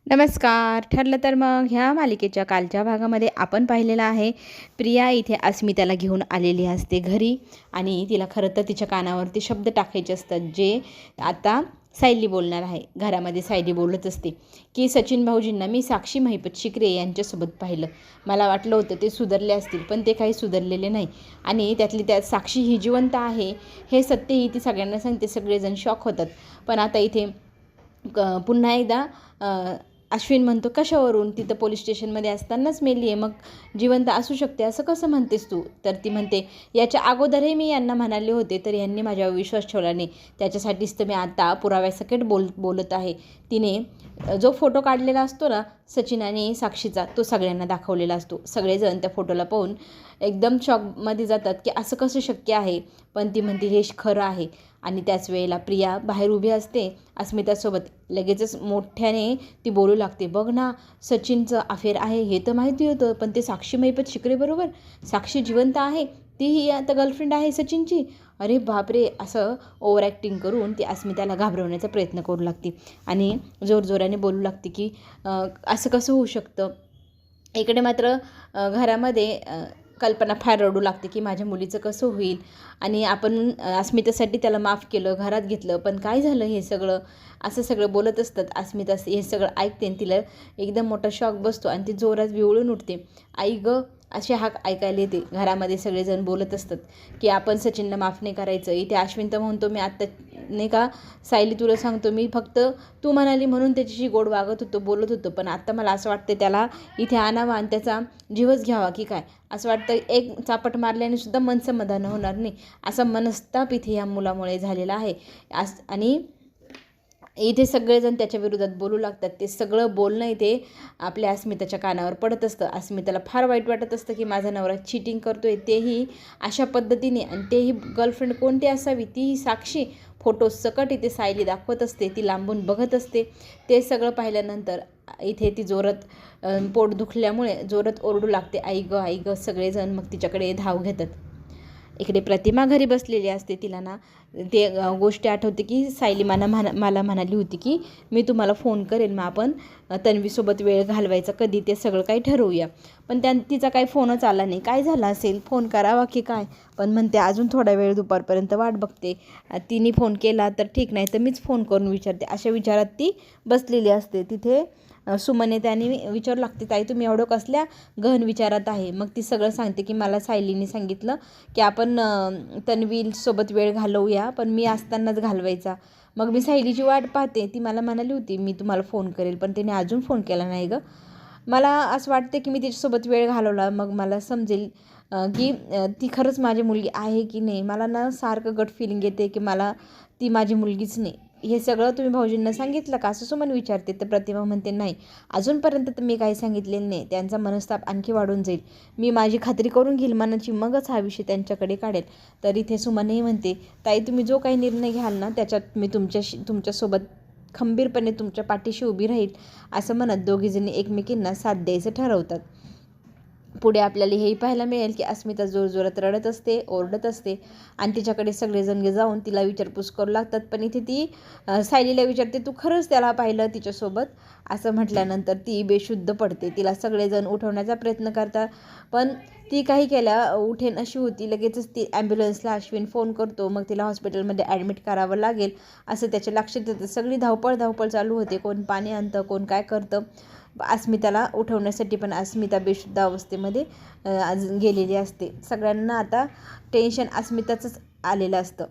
नमस्कार. ठरलं तर मग ह्या मालिकेच्या कालच्या भागामध्ये आपण पाहिलेलं आहे, प्रिया इथे अस्मिताला घेऊन आलेली असते घरी आणि तिला खरं तर तिच्या कानावरती शब्द टाकायचे असतात, जे आता सायली बोलणार आहे. घरामध्ये सायली बोलत असते की सचिन भाऊजींना मी साक्षी महिपत शिकरे यांच्यासोबत पाहिलं. मला वाटलं होतं ते सुधारले असतील, पण ते काही सुधारलेले नाही आणि त्यातली त्यात साक्षी ही जिवंत आहे हे सत्यही ती सगळ्यांना सांगते. सगळेजण शॉक होतात. पण आता इथे पुन्हा एकदा अश्विन म्हणतो, कशावरून? तिथं पोलीस स्टेशनमध्ये असतानाच मेली आहे, मग जिवंत असू शकते असं कसं म्हणतेस तू? तर ती म्हणते, याच्या अगोदरही मी यांना म्हणाले होते, तर यांनी माझ्यावर विश्वास ठेवला नाही. त्याच्यासाठीच तर मी आता पुराव्यासकट बोलत आहे. तिने जो फोटो काढलेला असतो ना सचिन आणि साक्षीचा, तो सगळ्यांना दाखवलेला असतो. सगळेजण त्या फोटोला पाहून एकदम शॉकमध्ये जातात की असं कसं शक्य आहे. पण ती म्हणते हे खरं आहे. आणि त्याच वेळेला प्रिया बाहेर उभी असते अस्मितासोबत. लगेचच मोठ्याने ती बोलू लागते, बघ ना, सचिनचं अफेअर आहे हे तर माहिती होतं, पण ते साक्षी महिपत शिकरे बरोबर, साक्षी जिवंत आहे, तीही आता गर्लफ्रेंड आहे सचिनची. अरे बापरे, असं ओव्हर ॲक्टिंग करून ती अस्मिताला घाबरवण्याचा प्रयत्न करू लागते आणि जोरजोराने बोलू लागते की असं कसं होऊ शकतं. इकडे मात्र घरामध्ये कल्पना फार रडू लागते की माझ्या मुलीचं कसं होईल. आणि आपण अस्मितासाठी त्याला माफ केलं, घरात घेतलं, पण काय झालं हे सगळं, असं सगळं बोलत असतात. अस्मिता हे सगळं ऐकते आणि तिला एकदम मोठा शॉक बसतो आणि ती जोरात विवळून उठते. आई गं, असे हाक ऐकायला येते. घरामध्ये सगळेजण बोलत असतात की आपण सचिनला माफ नाही करायचं. इथे अश्विन तर म्हणतो, मी आत्ता नाही का सायली तुला सांगतो, मी फक्त तू म्हणाली म्हणून त्याच्याशी गोड वागत होतो, बोलत होतो, पण आत्ता मला असं वाटतं त्याला इथे आणावं आणि त्याचा जीवच घ्यावा की काय. असं वाटतं एक चापट मारल्याने सुद्धा मन समाधान होणार नाही, असा मनस्ताप इथे या मुलामुळे झालेला आहे. आणि इथे सगळेजण त्याच्या विरोधात बोलू लागतात. ते सगळं बोलणं इथे आपल्या अस्मिताच्या कानावर पडत असतं. अस्मिताला फार वाईट वाटत असतं की माझा नवरा चीटिंग करतोय, तेही अशा पद्धतीने, आणि तेही गर्लफ्रेंड कोणती असावी, तीही साक्षी. फोटो सकट इथे सायली दाखवत असते, ती लांबून बघत असते. ते सगळं पाहिल्यानंतर इथे ती जोरात पोट दुखल्यामुळे जोरात ओरडू लागते, आई गं आई गं. सगळेजण मग तिच्याकडे धाव घेतात. इकडे प्रतिमा घरी बसलेली असते. तिला ना ते गोष्टी आठवते की सायली मला म्हणाली होती की मी तुम्हाला फोन करेन, मग आपण तन्वीसोबत वेळ घालवायचा कधी ते सगळं काही ठरवूया. पण तिचा काही फोनच आला नाही. काय झालं असेल, फोन करावा की काय. पण म्हणते अजून थोडा वेळ दुपारपर्यंत वाट बघते. तिने फोन केला तर ठीक, नाही तर मीच फोन करून विचारते, अशा विचारात ती बसलेली असते. तिथे सुमने त्याने विचारू लागते, ताई तुम्ही एवढं कसल्या गहन विचारात आहे. मग ती सगळं सांगते की मला सायलीने सांगितलं की आपण तन्वीसोबत वेळ घालवूया, पण मी असतानाच घालवायचा. मग मी सायलीची वाट पाहते. ती मला म्हणाली होती मी तुम्हाला फोन करेल, पण तिने अजून फोन केला नाही गं. मला असं वाटते की मी तिच्यासोबत वेळ घालवला मग मला समजेल की ती खरंच माझी मुलगी आहे की नाही. मला ना सारखं गट फिलिंग येते की मला ती माझी मुलगीच नाही. हे सगळं तुम्ही भाऊजींना सांगितलं का, असं सुमन विचारते. तर प्रतिमा म्हणते, नाही, अजूनपर्यंत तर मी काही सांगितलेलं नाही. त्यांचा मनस्ताप आणखी वाढून जाईल. मी माझी खात्री करून घेईल मनाची, मगच हा विषय त्यांच्याकडे काढेल. तर इथे सुमनही म्हणते, ताई तुम्ही जो काही निर्णय घ्याल ना, त्याच्यात मी तुमच्यासोबत खंबीरपणे तुमच्या पाठीशी उभी राहील, असं म्हणत दोघीजणी एकमेकींना साथ द्यायचं ठरवतात. पुढे आपल्याला हेही पाहायला मिळेल की अस्मिता जोरजोरात रडत असते, ओरडत असते आणि तिच्याकडे सगळेजण जाऊन तिला विचारपूस करू लागतात. पण इथे ती सायलीला विचारते, तू खरंच त्याला पाहिलं तिच्यासोबत? असं म्हटल्यानंतर ती बेशुद्ध पडते. तिला सगळेजण उठवण्याचा प्रयत्न करतात, पण ती काही केल्या उठेन अशी होती. लगेचच ती ॲम्ब्युलन्सला अश्विन फोन करतो. मग तिला हॉस्पिटलमध्ये ॲडमिट करावं लागेल असं त्याच्या लक्षात येतं. सगळी धावपळ चालू होते. कोण पाणी आणतं, कोण काय करतं अस्मिताला उठवण्यासाठी, पण अस्मिता बेशुद्ध अवस्थेमध्ये गेलेली असते. सगळ्यांना आता टेन्शन अस्मिताचंच आलेलं असतं.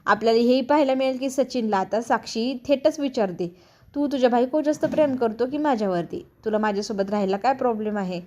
आपल्याला हेही पाहायला मिळेल की सचिनला आता साक्षी थेटच विचारते, तू तुझ्या बायकोवर जास्त प्रेम करतो की माझ्यावरती? तुला माझ्यासोबत राहायला काय प्रॉब्लेम आहे?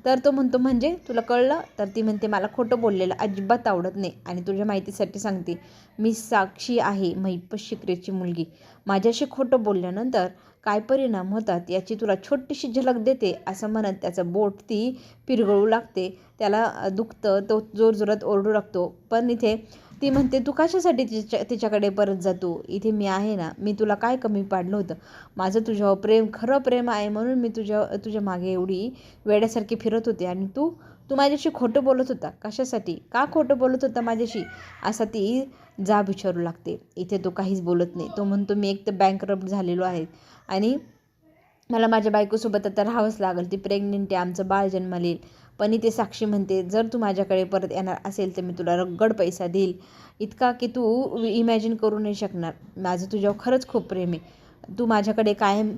तर तो म्हणतो, म्हणजे तुला कळलं? तर ती म्हणते, मला खोटं बोललेलं अजिबात आवडत नाही. आणि तुझ्या माहितीसाठी सांगते, मी साक्षी आहे, महिपत शिकरेची मुलगी. माझ्याशी खोटं बोलल्यानंतर काय परिणाम होतात याची तुला छोटीशी झलक देते, असं म्हणत त्याचं बोट ती पिरगळू लागते. त्याला दुखतं. तो जोरजोरात ओरडू लागतो. पण इथे ती म्हणते, तू कशासाठी तिच्याकडे परत जातो? इथे मी आहे ना, मी तुला काय कमी पाडलं होतं? माझं तुझ्यावर प्रेम, खरं प्रेम आहे, म्हणून मी तुझ्या मागे एवढी वेड्यासारखी फिरत होते. आणि तू माझ्याशी खोटं बोलत होता. कशासाठी? का खोटं बोलत होता माझ्याशी? असा ती जाब विचारू लागते. इथे तो काहीच बोलत नाही. तो म्हणतो, मी एक तर बँकरप्ट झालेलो आहे आणि मला माझ्या बायकोसोबत आता राहावंच लागेल, ती प्रेग्नेंट आहे, आमचं बाळ जन्मलेल. पण इथे साक्षी म्हणते जर तू माझ्याकडे परत येणार असेल तर मी तुला रगड पैसा देईल, इतका की तू इमॅजिन करू नाही शकणार. माझं तुझ्यावर खरंच खूप प्रेम आहे, तू माझ्याकडे कायम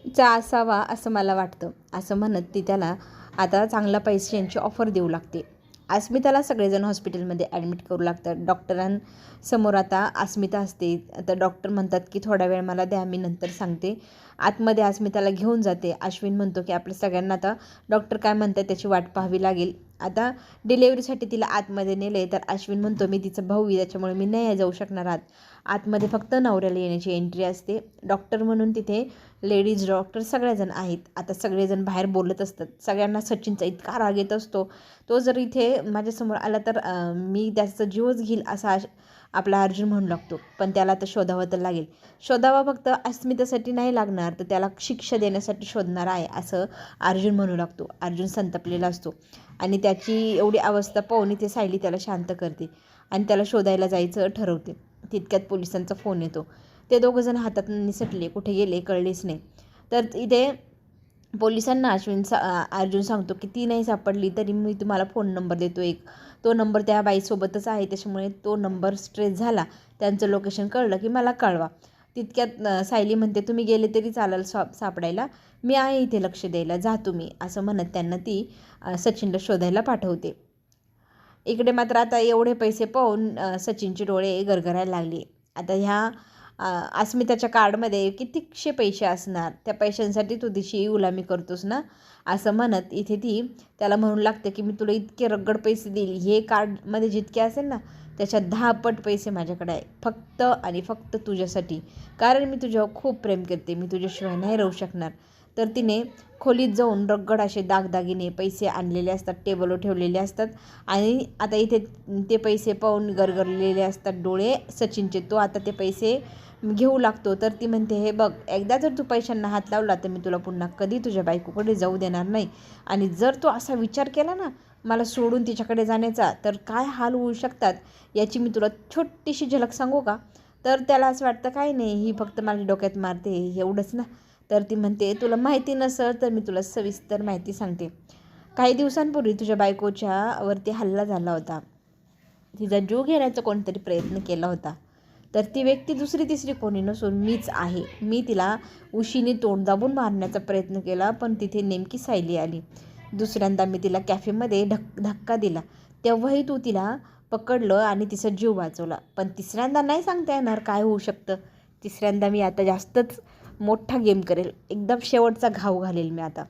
चा असावा असं मला वाटतं. असं म्हणत ती त्याला आता चांगला पैशांची ऑफर देऊ लागते. अस्मिताला सगळेजण हॉस्पिटलमध्ये ॲडमिट करू लागतात. डॉक्टरांसमोर आता अस्मिता असते. आता डॉक्टर म्हणतात की थोडा वेळ मला द्या, मी नंतर सांगते. आतमध्ये अस्मिताला घेऊन जाते. अश्विन म्हणतो की आपल्या सगळ्यांना आता डॉक्टर काय म्हणतात त्याची वाट पाहावी लागेल. आता डिलेवरीसाठी तिला आतमध्ये नेले तर अश्विन म्हणतो मी तिचा भाऊ आहे, त्याच्यामुळे मी नाही जाऊ शकणार आतमध्ये फक्त नवऱ्याला येण्याची एंट्री असते. डॉक्टर म्हणून तिथे लेडीज डॉक्टर सगळेजण आहेत. आता सगळेजण बाहेर बोलत असतात. सगळ्यांना सचिनचा इतका राग येत असतो, तो जर इथे माझ्यासमोर आला तर मी त्याचा जीवच घेईल असा आपला अर्जुन म्हणू लागतो. पण त्याला आता शोधावं तर लागेल. शोधावा फक्त अस्मितेसाठी नाही लागणार, तर त्याला शिक्षा देण्यासाठी शोधणार आहे असं अर्जुन म्हणू लागतो. अर्जुन संतपलेला असतो आणि त्याची एवढी अवस्था पाहून इथे सायली त्याला शांत करते आणि त्याला शोधायला जायचं ठरवते. तितक्यात पोलिसांचा फोन येतो. ते दोघंजण हातात निसटले, कुठे गेले कळलेच नाही. तर इथे पोलिसांना अर्जुन सांगतो की ती नाही सापडली तरी मी तुम्हाला फोन नंबर देतो एक. तो नंबर त्या बाईसोबतच आहे, त्याच्यामुळे तो नंबर ट्रेस झाला, त्यांचं लोकेशन कळलं की मला कळवा. तितक्यात सायली म्हणते तुम्ही गेले तरी चालेल सापडायला, मी आहे इथे लक्ष द्यायला, जा तुम्ही, असं म्हणत त्यांना ती सचिनला शोधायला पाठवते. इकडे मात्र आता एवढे पैसे पाहून सचिनचे डोळे गरगरायला लागले. आता ह्या अस्मिताच्या कार्डमध्ये कितीकशे पैसे असणार, त्या पैशांसाठी तू दिशी गुलामी करतोस ना, असं म्हणत इथे ती त्याला म्हणू लागते की मी तुला इतके रगड पैसे देईल, हे कार्डमध्ये जितके असेल ना त्याच्यात 10 पट पैसे माझ्याकडे आहे, फक्त आणि फक्त तुझ्यासाठी, कारण मी तुझ्यावर खूप प्रेम करते, मी तुझ्याशिवाय नाही राहू शकणार. तर तिने खोलीत जाऊन रगड असे दागदागिने पैसे आणलेले असतात, टेबलवर ठेवलेले असतात आणि आता इथे ते पैसे पाहून गरगरलेले असतात डोळे सचिनचे. तो आता ते पैसे घेऊ लागतो. तर ती म्हणते हे बघ, एकदा जर तू पैशांना हात लावला तर मी तुला पुन्हा कधी तुझ्या बायकोकडे जाऊ देणार नाही, आणि जर तू असा विचार केला ना मला सोडून तिच्याकडे जाण्याचा, तर काय हाल होऊ शकतात याची मी तुला छोटीशी झलक सांगू का. तर त्याला असं वाटतं काही नाही, ही फक्त माझ्या डोक्यात मारते एवढंच ना. तर ती म्हणते तुला माहिती नसेल तर मी तुला सविस्तर माहिती सांगते. काही दिवसांपूर्वी तुझ्या बायकोच्या वरती हल्ला झाला होता, तिचा जीव घेण्याचा कोणतरी प्रयत्न केला होता. तर ती व्यक्ती दुसरी तिसरी कोणी नसून मीच आहे. मी तिला उशीने तोंड दाबून मारण्याचा प्रयत्न केला, पण तिथे नेमकी सायली आली. दुसऱ्यांदा मी तिला कॅफेमध्ये धक्का दिला, तेव्हाही तू तिला पकडलं आणि तिचा जीव वाचवला. पण तिसऱ्यांदा नाही सांगता येणार काय होऊ शकतं. तिसऱ्यांदा मी आता जास्तच मोठा गेम करेल, एकदम शेवटचा घाव घालेल मी आता.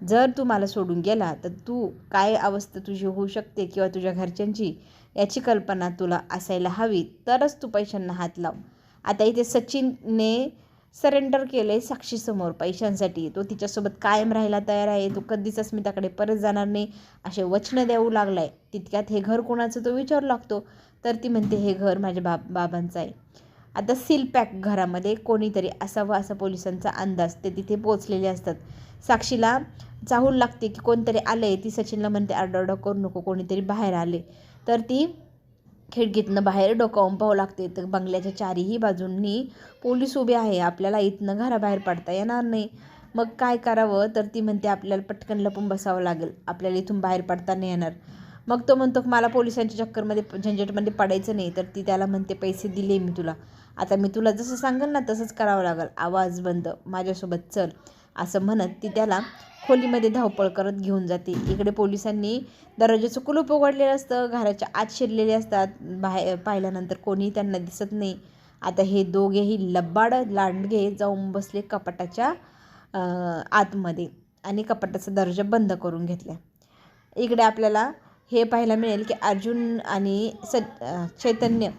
जर तू मला सोडून गेला तर तू काय अवस्था तुझी होऊ शकते किंवा तुझ्या घरच्यांची याची कल्पना तुला असायला हवी, तरच तू पैशांना हात लाव. आता इथे सचिनने सरेंडर केलं आहे साक्षीसमोर पैशांसाठी. तो तिच्यासोबत कायम राहायला तयार आहे, तो कधीच अस्मिताकडे परत जाणार नाही असे वचनं देऊ लागला आहे. तितक्यात हे घर कोणाचं तो विचारू लागतो. तर ती म्हणते हे घर माझ्या बाबांचं आहे. आता सील पॅक घरामध्ये कोणीतरी असावं असा पोलिसांचा अंदाज. ते तिथे पोचलेले असतात. साक्षीला चाहूल लागते की कोणतरी आलं आहे. ती सचिनला म्हणते आरडाओरडा करू नको, कोणीतरी बाहेर आले. तर ती खिडकीतनं बाहेर डोकावून पाहू लागते. तर बंगल्याच्या चारही बाजूंनी पोलीस उभे आहे, आपल्याला इथनं घराबाहेर पडता येणार नाही. मग काय करावं. तर ती म्हणते आपल्याला पटकन लपून बसावं लागेल, आपल्याला इथून बाहेर पडता नाही येणार. मग तो म्हणतो मला पोलिसांच्या चक्करमध्ये झंझटमध्ये पडायचं नाही. तर ती त्याला म्हणते पैसे दिले मी तुला, आता मी तुला जसं सांगेल ना तसंच करावं लागेल, आवाज बंद, माझ्यासोबत चल, असं म्हणत ती त्याला खोलीमध्ये धावपळ करत घेऊन जाते. इकडे पोलिसांनी दरवाजाचं कुलूप उघडलेलं असतं, घराच्या आत शिरलेले असतात. बाहेर पाहिल्यानंतर कोणीही त्यांना दिसत नाही. आता हे दोघेही लबाड लांडगे जाऊन बसले कपाटाच्या आतमध्ये आणि कपाटाचा दरवाजा बंद करून घेतला. इकडे आपल्याला हे पाहायला मिळेल की अर्जुन आणि चैतन्य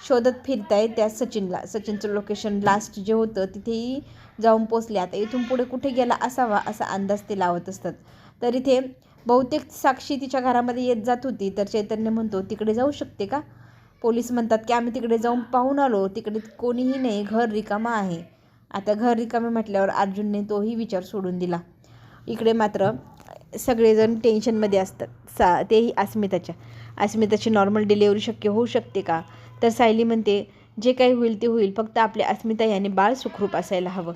शोधत फिरताय त्या सचिनला. सचिनचं लोकेशन लास्ट जे होतं तिथेही जाऊन पोचले. आता इथून पुढे कुठे गेला असावा असा अंदाज ते लावत असतात. तर इथे बहुतेक साक्षी तिच्या घरामध्ये येत जात होती. तर चैतन्य म्हणतो तिकडे जाऊ शकते का. पोलीस म्हणतात की आम्ही तिकडे जाऊन पाहून आलो, तिकडे कोणीही नाही, घर रिकामा आहे. आता घर रिकामे म्हटल्यावर अर्जुनने तोही विचार सोडून दिला. इकडे मात्र सगळेजण टेन्शनमध्ये असतात. तेही अस्मिताची नॉर्मल डिलेवरी शक्य होऊ शकते का. तर सायली म्हणते जे काही होईल ते होईल, फक्त आपल्या अस्मिता याने बाळ सुखरूप असायला हवं.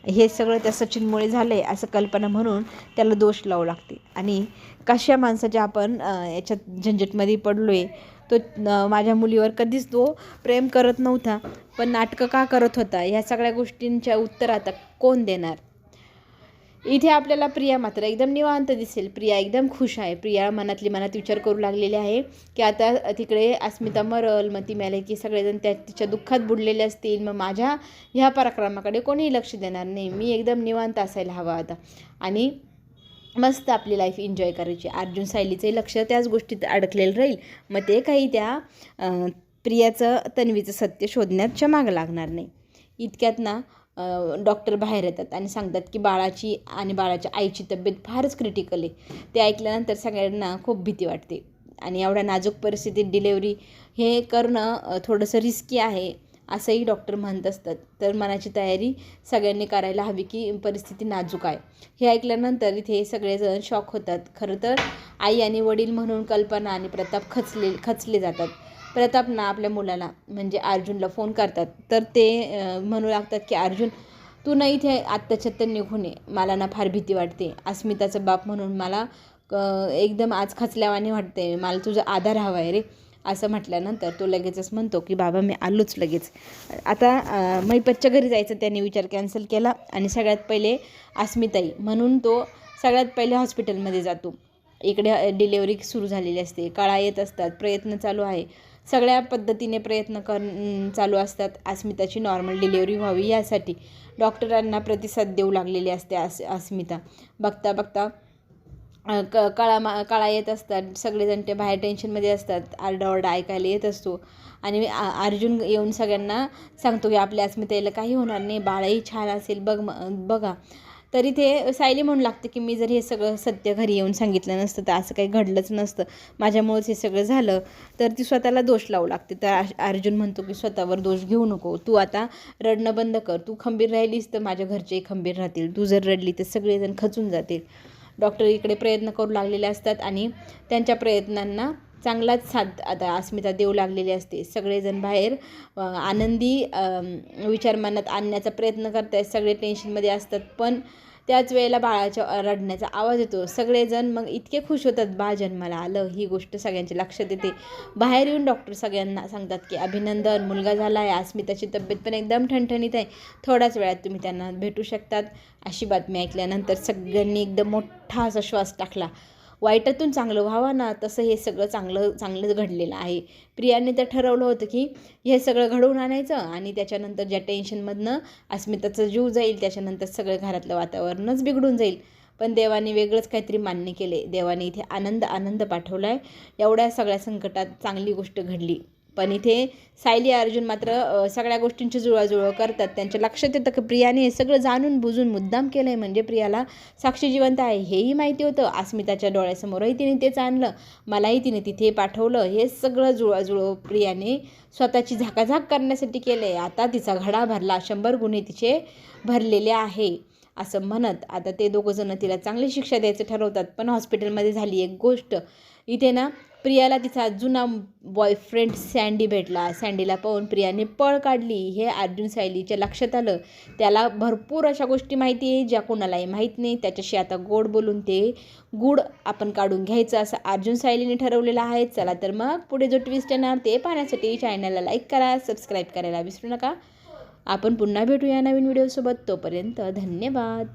हे सगळं त्या सचिनमुळे झालं आहे असं कल्पना म्हणून त्याला दोष लावू लागते. आणि कशा माणसाच्या आपण याच्यात झंझटमध्ये पडलो आहे. तो माझ्या मुलीवर कधीच तो प्रेम करत नव्हता, पण नाटकं का करत होता, ह्या सगळ्या गोष्टींच्या उत्तर आता कोण देणार. इथे आपल्याला प्रिया मात्र एकदम निवांत दिसेल. प्रिया एकदम खुश आहे. प्रिया मनातली मनात विचार करू लागलेली आहे की आता तिकडे अस्मिता मरल, मग ती मेले की सगळेजण तिच्या दुःखात बुडलेले असतील, मग माझ्या ह्या पराक्रमाकडे कोणीही लक्ष देणार नाही. मी एकदम निवांत असायला हवं आता आणि मस्त आपली लाईफ एन्जॉय करायची. अर्जुन सायलीचंही लक्ष त्याच गोष्टीत अडकलेलं राहील. मग ते काही त्या प्रियाचं तन्वीचं सत्य शोधण्याच्या मागं लागणार नाही. इतक्यात ना डॉक्टर बाहेर येतात आणि सांगतात की बाळाची आणि बाळाच्या आईची तब्येत फारच क्रिटिकल आहे. ते ऐकल्यानंतर सगळ्यांना खूप भीती वाटते आणि एवढ्या नाजूक परिस्थितीत डिलेवरी हे करणं थोडंसं रिस्की आहे असंही डॉक्टर म्हणत असतात. तर मनाची तयारी सगळ्यांनी करायला हवी की परिस्थिती नाजूक आहे. हे ऐकल्यानंतर इथे सगळेजण शॉक होतात. खरं तर आई आणि वडील म्हणून कल्पना आणि प्रताप खचले जातात. प्रताप ना आपल्या मुलाला म्हणजे अर्जुनला फोन करतात, तर ते म्हणू लागतात की अर्जुन तू ना इथे आत्ताच्या निघून ये, मला ना फार भीती वाटते. अस्मिताचं बाप म्हणून मला एकदम आज खचल्यावानी वाटते, मला तुझा आधार हवा आहे रे. असं म्हटल्यानंतर तो लगेचच म्हणतो की बाबा मी आलोच लगेच. आता मैपतच्या घरी जायचं त्याने विचार कॅन्सल केला आणि सगळ्यात पहिले अस्मिताई म्हणून तो सगळ्यात पहिले हॉस्पिटलमध्ये जातो. इकडे डिलेवरी सुरू झालेली असते, कळा येत असतात, प्रयत्न चालू आहे. सगळ्या पद्धतीने प्रयत्न चालू असतात अस्मिताची नॉर्मल डिलेवरी व्हावी यासाठी. डॉक्टरांना प्रतिसाद देऊ लागलेली असते अस्मिता. बघता बघता कळा येत असतात. सगळेजण ते बाहेर टेन्शनमध्ये असतात. आरडाओरडा ऐकायला येत असतो आणि अर्जुन येऊन सगळ्यांना सांगतो की आपल्या अस्मितेला काही होणार नाही, बाळही छान असेल बघा. तरी ते सायली म्हणू लागते की मी जर हे सगळं सत्य घरी येऊन सांगितलं नसतं तर असं काही घडलंच नसतं, माझ्यामुळेच हे सगळं झालं. तर ती स्वतःला दोष लावू लागते. तर अर्जुन म्हणतो की स्वतःवर दोष घेऊ नको, तू आता रडणं बंद कर, तू खंबीर राहिलीस तर माझ्या घरचेही खंबीर राहतील, तू जर रडली तर सगळेजण खचून जातील. डॉक्टर इकडे प्रयत्न करू लागलेले असतात आणि त्यांच्या प्रयत्नांना चांगलाच साथ आता अस्मिता देऊ लागलेली असते. सगळेजण बाहेर आनंदी विचार मनात आणण्याचा प्रयत्न करत आहेत. सगळे टेन्शनमध्ये असतात, पण त्याच वेळेला बाळाच्या रडण्याचा आवाज येतो. सगळेजण मग इतके खुश होतात, बाळ जन्माला आलं, ही गोष्ट सगळ्यांच्या लक्षात येते. बाहेर येऊन डॉक्टर सगळ्यांना सांगतात की अभिनंदन, मुलगा झाला आहे, अस्मिताची तब्येत पण एकदम ठणठणीत आहे, थोड्याच वेळात तुम्ही त्यांना भेटू शकतात. अशी बातमी ऐकल्यानंतर सगळ्यांनी एकदम मोठा असा श्वास टाकला. वाईटातून चांगलं व्हावं ना, तसं हे सगळं चांगलं घडलेलं आहे. प्रियाने तर ठरवलं होतं की हे सगळं घडवून आणायचं आणि त्याच्यानंतर ज्या टेन्शनमधनं अस्मिताचा जीव जाईल त्याच्यानंतर सगळं घरातलं वातावरणच बिघडून जाईल. पण देवाने वेगळंच काहीतरी मान्य केले. देवाने इथे आनंद पाठवला आहे. एवढ्या सगळ्या संकटात चांगली गोष्ट घडली. पण इथे सायली अर्जुन मात्र सगळ्या गोष्टींची जुळवाजुळव करतात. त्यांच्या लक्षात येतं की प्रियाने हे सगळं जाणून बुजून मुद्दाम केलं आहे, म्हणजे प्रियाला साक्षी जिवंत आहे हेही माहिती होतं. अस्मिताच्या डोळ्यासमोरही तिने तेच आणलं, मलाही तिने तिथे पाठवलं. हे सगळं जुळवाजुळव प्रियाने स्वतःची झाकाझाक करण्यासाठी केलं आहे. आता तिचा घडा भरला, 100 गुन्हे तिचे भरलेले आहे असं म्हणत आता ते दोघंजणं तिला चांगली शिक्षा द्यायचं ठरवतात. पण हॉस्पिटलमध्ये झाली एक गोष्ट. इथे ना प्रियाला तिचा जुना बॉयफ्रेंड सँडी भेटला. सँडीला पाहून प्रियाने पळ काढली. हे अर्जुन सायलीच्या लक्षात आलं. त्याला भरपूर अशा गोष्टी माहिती आहे ज्या कोणालाही माहीत नाही. त्याच्याशी आता गोड बोलून ते गूढ आपण काढून घ्यायचं असं अर्जुन सायलीने ठरवलेलं आहे. चला तर मग पुढे जो ट्विस्ट येणार ते पाहण्यासाठी चॅनलला लाईक करा, सबस्क्राईब करायला विसरू नका. आपण पुन्हा भेटूया नवीन व्हिडिओसोबत. तोपर्यंत धन्यवाद.